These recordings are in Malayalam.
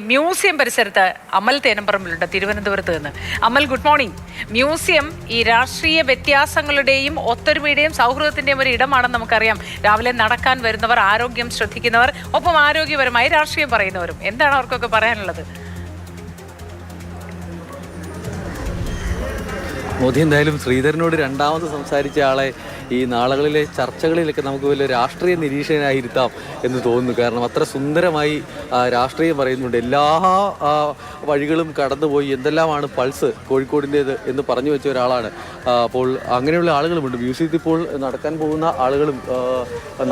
മ്യൂസിയം പരിസരത്ത് അമൽ തേനമ്പറമ്പിലുണ്ട്, തിരുവനന്തപുരത്ത് നിന്ന്. അമൽ, ഗുഡ് മോർണിംഗ്. മ്യൂസിയം ഈ രാഷ്ട്രീയ വ്യത്യാസങ്ങളുടെയും ഒത്തൊരുമയുടെയും സൗഹൃദത്തിന്റെയും ഒരു ഇടമാണെന്ന് നമുക്കറിയാം. രാവിലെ നടക്കാൻ വരുന്നവർ, ആരോഗ്യം ശ്രദ്ധിക്കുന്നവർ, ഒപ്പം ആരോഗ്യപരമായി രാഷ്ട്രീയം പറയുന്നവരും. എന്താണ് അവർക്കൊക്കെ പറയാനുള്ളത്? മോദി എന്തായാലും ശ്രീധരനോട് രണ്ടാമത് സംസാരിച്ച ആളെ ഈ നാളുകളിലെ ചർച്ചകളിലൊക്കെ നമുക്ക് വലിയ രാഷ്ട്രീയ നിരീക്ഷകനായിരുത്താം എന്ന് തോന്നുന്നു. കാരണം അത്ര സുന്ദരമായി രാഷ്ട്രീയം പറയുന്നുണ്ട്. എല്ലാ വഴികളും കടന്നുപോയി എന്തെല്ലാമാണ് പൾസ് കോഴിക്കോടിൻ്റേത് എന്ന് പറഞ്ഞു വെച്ച ഒരാളാണ്. അപ്പോൾ അങ്ങനെയുള്ള ആളുകളുമുണ്ട്. മ്യൂസിയത്തിൽ ഇപ്പോൾ നടക്കാൻ പോകുന്ന ആളുകളും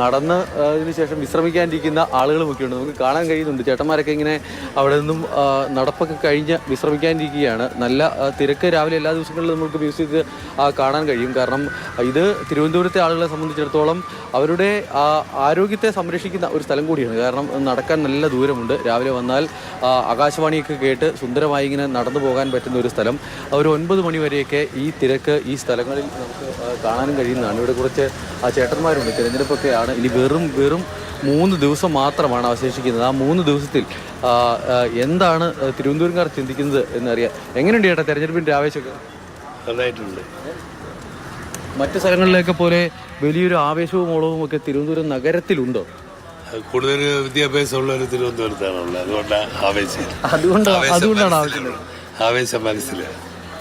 നടന്ന് അതിന് ശേഷം വിശ്രമിക്കാനിരിക്കുന്ന ആളുകളുമൊക്കെ ഉണ്ട്. നമുക്ക് കാണാൻ കഴിയുന്നുണ്ട്. ചേട്ടന്മാരൊക്കെ ഇങ്ങനെ അവിടെ നിന്നും നടപ്പൊക്കെ കഴിഞ്ഞ് വിശ്രമിക്കാനിരിക്കുകയാണ്. നല്ല തിരക്ക് രാവിലെ എല്ലാ ദിവസങ്ങളിലും നമുക്ക് മ്യൂസിയത്തിൽ കാണാൻ കഴിയും. കാരണം ഇത് തിരുവനന്തപുരത്തെ ആളുകളെ സംബന്ധിച്ചിടത്തോളം അവരുടെ ആരോഗ്യത്തെ സംരക്ഷിക്കുന്ന ഒരു സ്ഥലം കൂടിയാണ്. കാരണം നടക്കാൻ നല്ല ദൂരമുണ്ട്. രാവിലെ വന്നാൽ ആകാശവാണിയൊക്കെ കേട്ട് സുന്ദരമായി ഇങ്ങനെ നടന്നു പോകാൻ പറ്റുന്ന ഒരു സ്ഥലം. ഒരു 9 മണി വരെയൊക്കെ ഈ തിരക്ക് ഈ സ്ഥലങ്ങളിൽ നമുക്ക് കാണാനും കഴിയുന്നതാണ്. ഇവിടെ കുറച്ച് ചേട്ടന്മാരുണ്ട്. തിരഞ്ഞെടുപ്പൊക്കെയാണ്. ഇനി വെറും 3 ദിവസം മാത്രമാണ് അവശേഷിക്കുന്നത്. ആ 3 ദിവസത്തിൽ എന്താണ് തിരുവനന്തപുരംകാർ ചിന്തിക്കുന്നത് എന്നറിയാം. എങ്ങനെയുണ്ട് ചേട്ടാ തെരഞ്ഞെടുപ്പിൻ്റെ ആവേശമൊക്കെ? നന്നായിട്ടുണ്ട്. മറ്റു സ്ഥലങ്ങളിലേക്ക് പോലെ വലിയൊരു ആവേശവും ഓളവും ഒക്കെ തിരുവനന്തപുരം നഗരത്തിലുണ്ടോ? കൂടുതൽ വിദ്യാഭ്യാസമുള്ളവർ തിരുവനന്തപുരത്താണുള്ളത്. അതുകൊണ്ടാണ് ആവേശം മനസ്സിലായി.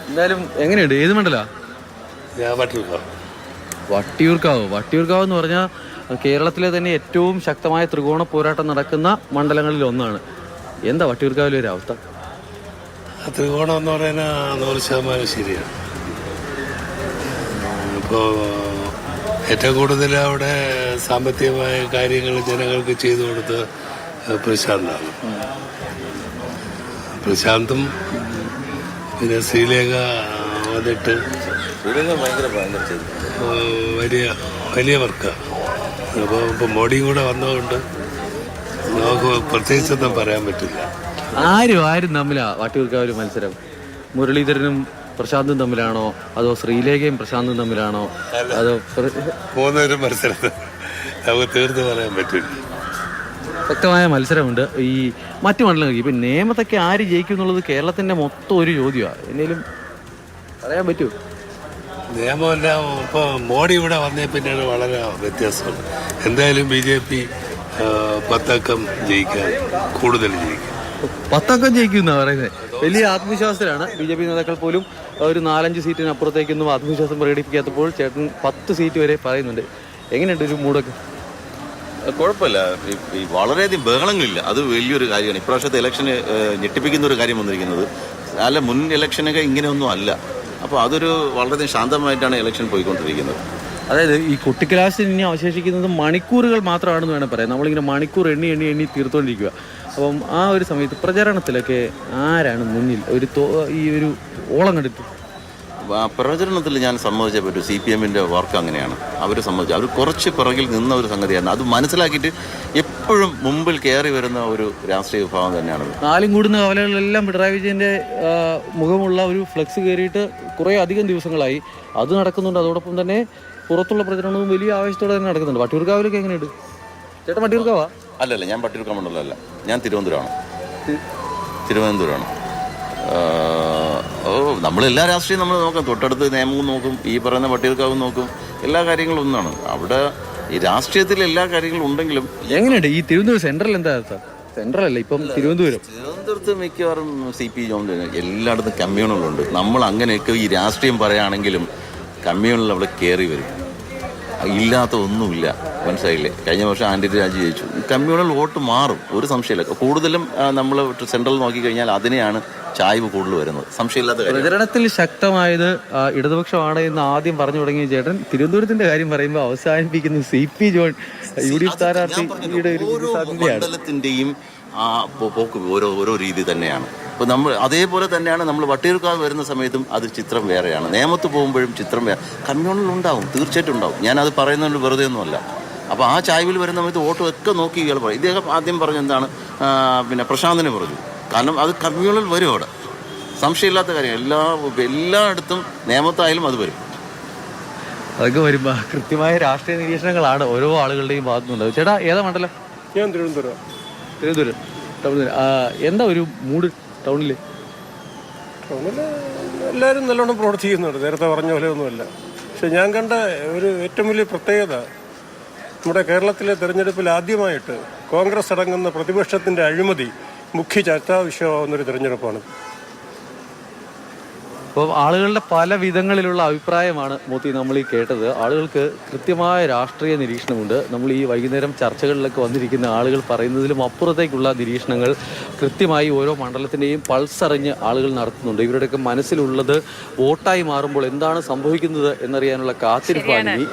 എന്തായാലും എങ്ങനെയുണ്ട്? ഏത് മണ്ഡല? ഞാൻ വട്ടിയൂർക്കാവ് എന്ന് പറഞ്ഞാൽ കേരളത്തിലെ തന്നെ ഏറ്റവും ശക്തമായ ത്രികോണ പോരാട്ടം നടക്കുന്ന മണ്ഡലങ്ങളിൽ ഒന്നാണ്. എന്താ വട്ടിയൂർക്കാവിലെ ഒരു അവസ്ഥ? ത്രികോണം എന്ന് പറയുന്നത് 100% ശരിയാണ്. ഇപ്പോൾ ഏറ്റവും കൂടുതൽ അവിടെ സാമ്പത്തികമായ കാര്യങ്ങൾ ജനങ്ങൾക്ക് ചെയ്തു കൊടുത്ത് പ്രശാന്താണ്. പ്രശാന്തും പിന്നെ ശ്രീലേഖ വന്നിട്ട് വലിയ വർക്കാണ്. അപ്പോൾ ഇപ്പോൾ മോഡിയും കൂടെ വന്നതുകൊണ്ട് നമുക്ക് പ്രത്യേകിച്ചൊന്നും പറയാൻ പറ്റില്ല. ആരും തമ്മിലാ വട്ടിയൂർക്കാവിൽ മത്സരം? മുരളീധരനും പ്രശാന്തും തമ്മിലാണോ, അതോ ശ്രീലേഖയും പ്രശാന്തും തമ്മിലാണോ, അതോ 3 പേരും മത്സരത്തിൽ നമുക്ക് തീർത്ത് പറയാൻ പറ്റില്ല. ശക്തമായ മത്സരമുണ്ട് ഈ മറ്റു മണ്ഡലങ്ങളിൽ. ഇപ്പം നേമത്തൊക്കെ ആര് ജയിക്കും എന്നുള്ളത് കേരളത്തിൻ്റെ മൊത്തം ഒരു ചോദ്യമാണ്. എന്തെങ്കിലും പറയാൻ പറ്റുമോ? നിയമമല്ല. ഇപ്പോൾ മോഡി ഇവിടെ വന്നേ പിന്നീട് വളരെ വ്യത്യാസമുണ്ട്. എന്തായാലും BJP 10 അക്കം ജയിക്കാൻ, കൂടുതൽ ജയിക്കും. 10 അക്കം ജയിക്കും എന്നാണ് പറയുന്നത്. വലിയ ആത്മവിശ്വാസത്തിലാണ്. BJP നേതാക്കൾ പോലും ഒരു 4-5 സീറ്റിനപ്പുറത്തേക്കൊന്നും ആത്മവിശ്വാസം പ്രകടിപ്പിക്കാത്തപ്പോൾ ചേട്ടൻ 10 സീറ്റ് വരെ പറയുന്നുണ്ട്. എങ്ങനെയുണ്ട് ഒരു മൂടൊക്കെ? കുഴപ്പമില്ല. ഈ വളരെയധികം ബഹളങ്ങളില്ല. അത് വലിയൊരു കാര്യമാണ്. ഇപ്രാവശ്യത്തെ ഇലക്ഷന് ഞെട്ടിപ്പിക്കുന്ന ഒരു കാര്യം വന്നിരിക്കുന്നത്. അല്ല, മുൻ ഇലക്ഷനൊക്കെ ഇങ്ങനെയൊന്നും അല്ല. അപ്പോൾ അതൊരു വളരെയധികം ശാന്തമായിട്ടാണ് ഇലക്ഷൻ പോയിക്കൊണ്ടിരിക്കുന്നത്. അതായത് ഈ കുട്ടിക്കലാശത്തിന് ഇനി അവശേഷിക്കുന്നത് മണിക്കൂറുകൾ മാത്രമാണെന്ന് വേണം പറയാം. നമ്മളിങ്ങനെ മണിക്കൂർ എണ്ണി തീർത്തുകൊണ്ടിരിക്കുക. അപ്പം ആ ഒരു സമയത്ത് പ്രചരണത്തിലൊക്കെ ആരാണ് മുന്നിൽ? ഈ ഒരു ഓളം കണ്ടിട്ട് പ്രചരണത്തിൽ ഞാൻ സമ്മതിച്ചേ പറ്റൂ. CPM-ൻ്റെ വർക്ക് അങ്ങനെയാണ്. അവർ സമ്മതിച്ചു. അവർ കുറച്ച് പിറകിൽ നിന്ന ഒരു സംഗതിയാണ്. അത് മനസ്സിലാക്കിയിട്ട് എപ്പോഴും മുമ്പിൽ കയറി വരുന്ന ഒരു രാഷ്ട്രീയ വിഭാഗം തന്നെയാണ്. 4 കൂടുന്ന കവലകളിലെല്ലാം പിണറായി വിജയൻ്റെ മുഖമുള്ള ഒരു ഫ്ലെക്സ് കയറിയിട്ട് കുറേ അധികം ദിവസങ്ങളായി. അത് നടക്കുന്നുണ്ട്. അതോടൊപ്പം തന്നെ പുറത്തുള്ള പ്രചരണവും വലിയ ആവേശത്തോടെ തന്നെ നടക്കുന്നുണ്ട്. വട്ടിയൂർക്കാവിലൊക്കെ എങ്ങനെയുണ്ട് ചേട്ടാ? വട്ടിയൂർക്കാവാ? അല്ലല്ല, ഞാൻ വട്ടിയൂർക്കാവ് മണ്ഡലമല്ല. ഞാൻ തിരുവനന്തപുരമാണ്. നമ്മളെല്ലാ രാഷ്ട്രീയം നമ്മൾ നോക്കാം. തൊട്ടടുത്ത് നിയമവും നോക്കും, ഈ പറയുന്ന വട്ടിയൂർക്കാവും നോക്കും. എല്ലാ കാര്യങ്ങളും ഒന്നാണ്. അവിടെ ഈ രാഷ്ട്രീയത്തിൽ എല്ലാ കാര്യങ്ങളും ഉണ്ടെങ്കിലും എങ്ങനെയുണ്ട് ഈ തിരുവനന്തപുരം സെൻട്രൽ? എന്താ സെൻട്രൽ അല്ല, ഇപ്പം തിരുവനന്തപുരത്ത് മിക്കവാറും CP ജോൺ എല്ലായിടത്തും കമ്മ്യൂണലുണ്ട്. നമ്മൾ അങ്ങനെയൊക്കെ ഈ രാഷ്ട്രീയം പറയുകയാണെങ്കിലും കമ്മ്യൂണൽ അവിടെ കയറി വരും. ഇല്ലാത്ത ഒന്നുമില്ല. മനസ്സിലായില്ലേ? കഴിഞ്ഞ വർഷം ആന്റണി രാജു ജയിച്ചു. കമ്മ്യൂണൽ വോട്ട് മാറും, ഒരു സംശയമില്ല. കൂടുതലും നമ്മൾ സെൻട്രൽ നോക്കിക്കഴിഞ്ഞാൽ അതിനെയാണ് ചായ്വ് കൂടുതൽ വരുന്നത്. സംശയമില്ലാത്ത കാര്യം. പ്രചരണത്തിൽ ശക്തമായത് ഇടതുപക്ഷമാണ് എന്ന് ആദ്യം പറഞ്ഞു തുടങ്ങിയ ചേട്ടൻ തിരുവനന്തപുരത്തിന്റെ കാര്യം പറയുമ്പോൾ അവസാനിപ്പിക്കുന്ന CP ജോൺ UDF സ്ഥാനാർത്ഥിയുടെ ഒരു മണ്ഡലത്തിന്റെയും പോക്ക് ഓരോ രീതി തന്നെയാണ്. അപ്പോൾ നമ്മൾ അതേപോലെ തന്നെയാണ് നമ്മൾ വട്ടിയൂർക്കാവ് വരുന്ന സമയത്തും അത് ചിത്രം വേറെയാണ്. നേമത്ത് പോകുമ്പോഴും ചിത്രം വേറെ. കമ്മ്യൂണൽ ഉണ്ടാവും, തീർച്ചയായിട്ടും ഉണ്ടാവും. ഞാനത് പറയുന്നത് വെറുതെ ഒന്നുമല്ല. അപ്പോൾ ആ ചായ്വിൽ വരുന്ന സമയത്ത് വോട്ടും നോക്കി ഇയാൾ പറയും. ഇദ്ദേഹം ആദ്യം പറഞ്ഞു എന്താണ്, പിന്നെ പ്രശാന്തിനെ പറഞ്ഞു. കാരണം അത് കമ്മ്യൂണൽ വരും അവിടെ, സംശയമില്ലാത്ത കാര്യം. എല്ലായിടത്തും നേമത്തായാലും അത് വരും. അതൊക്കെ വരുമ്പോൾ കൃത്യമായ രാഷ്ട്രീയ നിരീക്ഷണങ്ങളാണ് ഓരോ ആളുകളുടെയും ഭാഗത്തുനിന്നുണ്ട്. ചേട്ടാ ഏതാ മണ്ഡലം? ഞാൻ തിരുവനന്തപുരം. ടൗണിൽ എന്താ ഒരു മൂഡ് ടൗണിൽ? ടൗണിൽ എല്ലാവരും നല്ലോണം പ്രവർത്തിക്കുന്നുണ്ട്, നേരത്തെ പറഞ്ഞ പോലെ ഒന്നുമല്ല. പക്ഷെ ഞാൻ കണ്ട ഒരു ഏറ്റവും വലിയ പ്രത്യേകത, നമ്മുടെ കേരളത്തിലെ തെരഞ്ഞെടുപ്പിൽ ആദ്യമായിട്ട് കോൺഗ്രസ് അടങ്ങുന്ന പ്രതിപക്ഷത്തിൻ്റെ അഴിമതി മുഖ്യ ചർച്ചാ വിഷയമാവുന്നൊരു തെരഞ്ഞെടുപ്പാണ്. അപ്പോൾ ആളുകളുടെ പല വിധങ്ങളിലുള്ള അഭിപ്രായമാണ് മോത്തി നമ്മൾ ഈ കേട്ടത്. ആളുകൾക്ക് കൃത്യമായ രാഷ്ട്രീയ നിരീക്ഷണമുണ്ട്. നമ്മൾ ഈ വൈകുന്നേരം ചർച്ചകളിലൊക്കെ വന്നിരിക്കുന്ന ആളുകൾ പറയുന്നതിലും അപ്പുറത്തേക്കുള്ള നിരീക്ഷണങ്ങൾ കൃത്യമായി ഓരോ മണ്ഡലത്തിൻ്റെയും പൾസ് അറിഞ്ഞ് ആളുകൾ നടത്തുന്നുണ്ട്. ഇവരുടെയൊക്കെ മനസ്സിലുള്ളത് വോട്ടായി മാറുമ്പോൾ എന്താണ് സംഭവിക്കുന്നത് എന്നറിയാനുള്ള കാത്തിരിപ്പാണ് ഇനി.